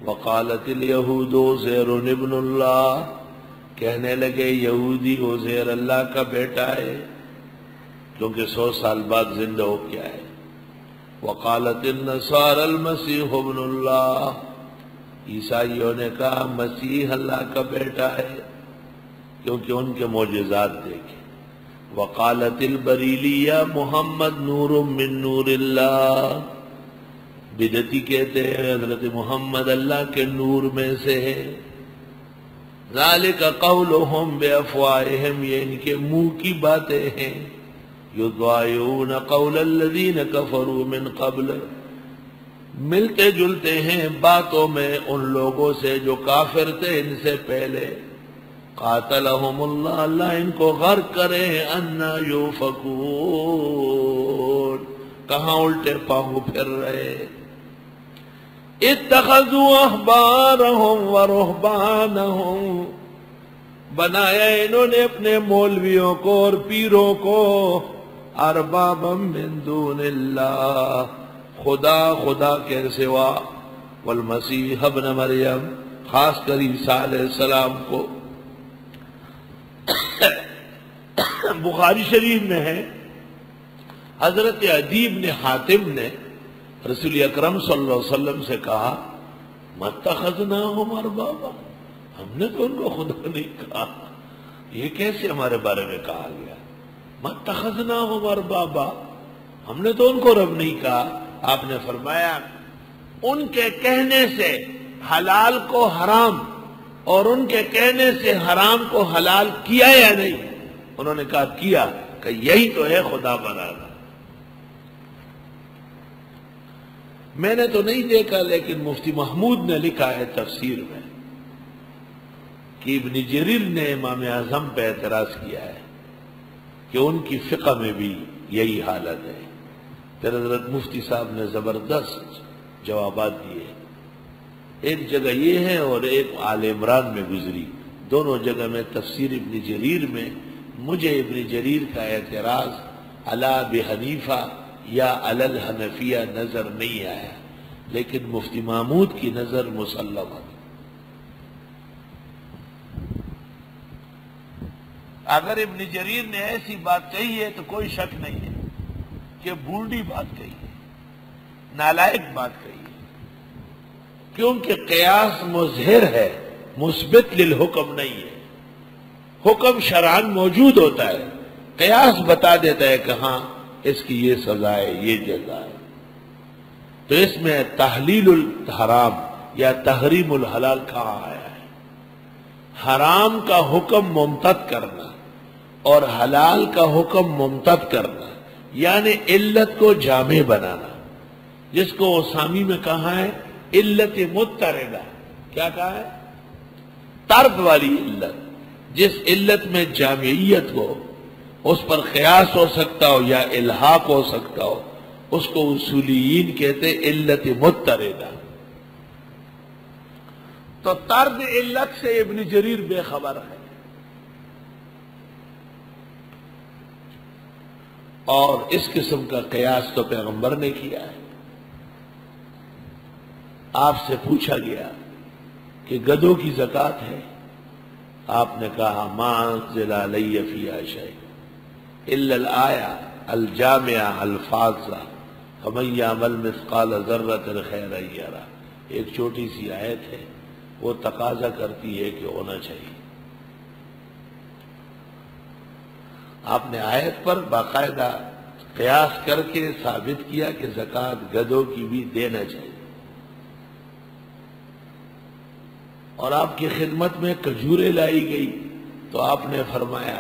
وقالت الیہود عزیر ابن اللہ، کہنے لگے یہودی عزیر اللہ کا بیٹا ہے، کیونکہ 100 سال بعد زندہ ہو گیا ہے۔ وقالت النصارى المسیح ابن اللہ، عیسائیوں نے کہا مسیح اللہ کا بیٹا ہے، کیونکہ ان کے معجزات دیکھے۔ وقالت البریلیہ محمد نور من نور اللہ، بدعتی کہتے ہیں حضرت محمد اللہ کے نور میں سے ہے۔ ذالک قولہم بافواہہم، یہ ان کے منہ کی باتیں ہیں۔ یضاہئون قول الذین کفروا من قبل، ملتے جلتے ہیں باتوں میں ان لوگوں سے جو کافر تھے ان سے پہلے۔ قاتلہم اللہ، اللہ ان کو غرق کرے، انا یوفکون، کہاں الٹے پاؤں پھر رہے۔ اتخذوا احبارہم ورہبانہم، بنایا انہوں نے اپنے مولویوں کو اور پیروں کو اربابا من دون اللہ، خدا کے سوا، والمسیح ابن مریم، خاص کر عیسیٰ علیہ السلام کو۔ بخاری شریف میں ہے حضرت عدی بن حاتم نے رسول اکرم صلی اللہ علیہ وسلم سے کہا مَتَّخَذْنَاهُمْ أَرْبَابًا، ہم نے تو ان کو خدا نہیں کہا، یہ کیسے ہمارے بارے میں کہا گیا؟ مَتَّخَذْنَاهُمْ أَرْبَابًا، ہم نے تو ان کو رب نہیں کہا۔ آپ نے فرمایا ان کے کہنے سے حلال کو حرام اور ان کے کہنے سے حرام کو حلال کیا یا نہیں؟ انہوں نے کہا کیا، کہ یہی تو ہے خدا بنانا۔ میں نے تو نہیں دیکھا، لیکن مفتی محمود نے لکھا ہے تفسیر میں کہ ابن جریر نے امام اعظم پہ اعتراض کیا ہے کہ ان کی فقہ میں بھی یہی حالت ہے۔ پھر حضرت مفتی صاحب نے زبردست جوابات دیے، ایک جگہ یہ ہے اور ایک آل عمران میں گزری، دونوں جگہ میں تفسیر ابن جریر میں مجھے ابن جریر کا اعتراض علی ابی حنیفہ یا علی الحنفیہ نظر نہیں آیا، لیکن مفتی محمود کی نظر مسلم ہے۔ اگر ابن جریر نے ایسی بات کہی ہے تو کوئی شک نہیں ہے کہ بوڑھی بات کہی ہے، نالائق بات کہی ہے، کیونکہ قیاس مظہر ہے، مثبت للحکم نہیں ہے۔ حکم شرعاً موجود ہوتا ہے، قیاس بتا دیتا ہے کہ ہاں اس کی یہ سزا ہے، یہ جزا ہے۔ تو اس میں تحلیل الحرام یا تحریم الحلال کہاں آیا ہے؟ حرام کا حکم ممتد کرنا اور حلال کا حکم ممتد کرنا، یعنی علت کو جامع بنانا، جس کو اسامی میں کہا ہے علت مضطردہ۔ کیا کہا ہے؟ طرد والی علت، جس علت میں جامعیت ہو، اس پر قیاس ہو سکتا ہو یا الحاق ہو سکتا ہو، اس کو اصولیین کہتے علت مضطردہ۔ تو طرد علت سے ابن جریر بے خبر ہے، اور اس قسم کا قیاس تو پیغمبر نے کیا ہے۔ آپ سے پوچھا گیا کہ گدھوں کی زکوٰۃ ہے، آپ نے کہا ما انزل علی فیہا شیء الا الآیہ الجامعہ الفاظہ فمن یعمل مثقال ذرۃ خیرا یرہ، ایک چھوٹی سی آیت ہے، وہ تقاضا کرتی ہے کہ ہونا چاہیے۔ آپ نے آیت پر باقاعدہ قیاس کر کے ثابت کیا کہ زکوٰۃ گدھوں کی بھی دینا چاہیے، اور آپ کی خدمت میں کھجوریں لائی گئی تو آپ نے فرمایا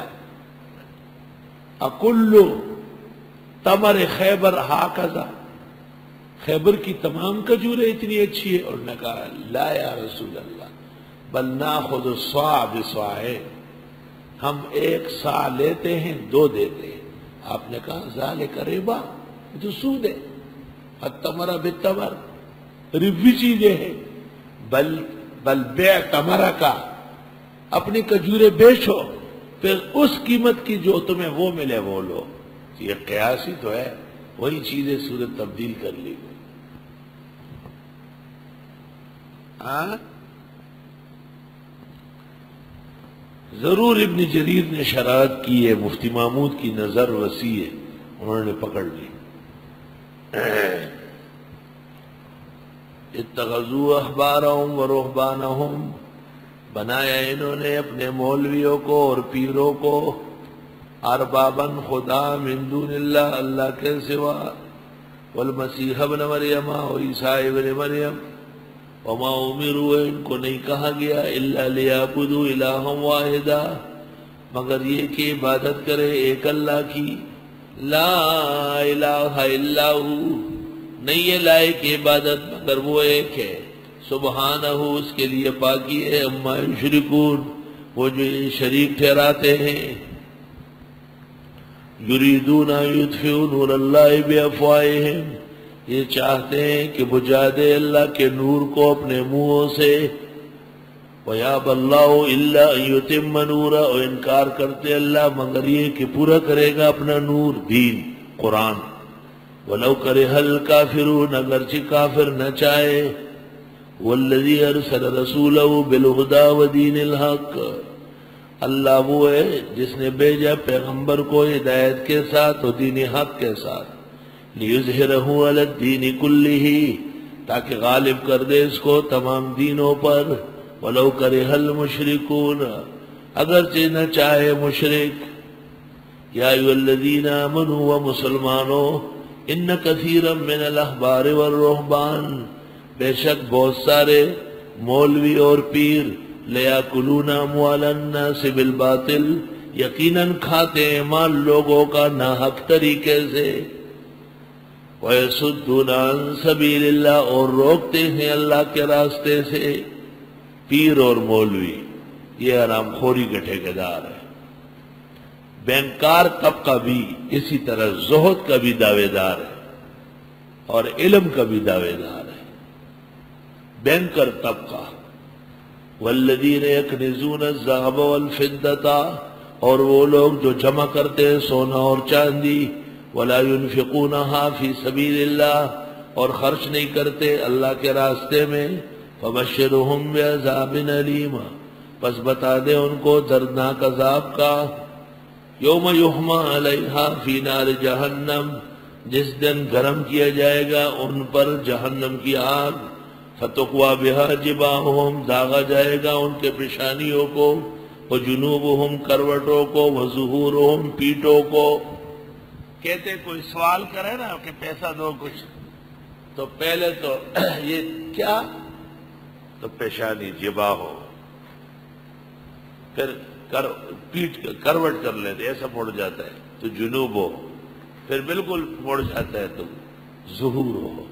اکل تمر خیبر ہاکذا، خیبر کی تمام کھجوریں اتنی اچھی ہے؟ اور نے کہا لا یا رسول اللہ بل ناخذ الصاع بصاع، ہم ایک صاع لیتے ہیں، 2 دیتے ہیں۔ آپ نے کہا ذالک ربا، یہ تو سود ہے، التمر بالتمر، ربوی چیزیں ہیں، بل بیع تمرہ کا، اپنی کھجوریں بیچو، پھر اس قیمت کی جو تمہیں وہ ملے وہ لو۔ یہ قیاس ہی تو ہے، وہی چیزیں صورت تبدیل کر لی گئی۔ ہاں ضرور ابن جریر نے شرارت کی ہے، مفتی محمود کی نظر وسیع ہے، انہوں نے پکڑ لی۔ اتخذوا احبارهم ورهبانهم، بنایا انہوں نے اپنے مولویوں کو اور پیروں کو اربابن خدا من دون اللہ، اللہ کے سوا، والمسیح ابن مریم اور عیسیٰ ابن مریم، وما امروا، ان کو نہیں کہا گیا الا لیعبدوا الہا واحدا، مگر یہ کہ عبادت کرے ایک اللہ کی، لا الہ الا ہو، نہیں ہے لائق عبادت مگر وہ ایک ہے، سبحانہ، اس کے لیے پاکی ہے، اما یشرکون، وہ جو یہ شریک ٹھہراتے ہیں، یریدون ان یطفئوا نور اللہ بافواہہم، یہ چاہتے ہیں کہ بجھا دے اللہ کے نور کو اپنے منہوں سے، وَيَأْبَى اللَّهُ إِلَّا أَن يُتِمَّ نُورَهُ، اور انکار کرتے اللہ مگر یہ کہ پورا کرے گا اپنا نور، دین، قرآن، وَلَوْ كَرِهَ الْكَافِرُونَ، اگرچہ کافر نہ چاہے، وَالَّذِي أَرْسَلَ رَسُولَهُ بِالْهُدَى وَدِينِ الْحَقِّ، اللہ وہ ہے جس نے بھیجا پیغمبر کو ہدایت کے ساتھ اور دین حق کے ساتھ، لِيُظْهِرَهُ عَلَى الدِّينِ كُلِّهِ، تاکہ غالب کر دے اس کو تمام دینوں پر، وَلَوْ كَرِهَ الْمُشْرِكُونَ، اگرچہ نہ چاہے مشرک، یا ایھا الذین آمنوا، و مسلمانوں، ان کثیرا من الاحبار والرہبان، بے شک بہت سارے مولوی اور پیر، لیاکلون اموال الناس بالباطل، یقیناً کھاتے ہیں مال لوگوں کا ناحق طریقے سے، وَيَصُدُّونَ عَن سَبِيلِ اللَّهِ، اور روکتے ہیں اللہ کے راستے سے، پیر اور مولوی یہ حرام خوری کے ٹھیکیدار ہے۔ بینکار طبقہ بھی اسی طرح زہد کا بھی دعوے دار ہے اور علم کا بھی دعوے دار ہے۔ بینکر طبقہ، والذین یکنزون الذھب والفضة، اور وہ لوگ جو جمع کرتے ہیں سونا اور چاندی، ولا ينفقونها فی سبیل اللہ، اور خرچ نہیں کرتے اللہ کے راستے میں، فبشرهم بعذاب علیم، پس بتا دے ان کو دردناک عذاب کا، یوم یحمى علیہا فی نار جہنم، جس دن گرم کیا جائے گا ان پر جہنم کی آگ، فتقوی بہا جباہہم، داغا جائے گا ان کے پیشانیوں کو، وجنوبہم، کروٹوں کو، وظہورہم، پیٹوں کو۔ کہتے کوئی سوال کرے نا کہ پیسہ دو کچھ، تو پہلے تو یہ کیا، تو پیشانی جبا ہو، پھر پیٹ کروٹ کر لیتے، ایسا مڑ جاتا ہے تو جنوب ہو، پھر بالکل مڑ جاتا ہے تو ظہور ہو۔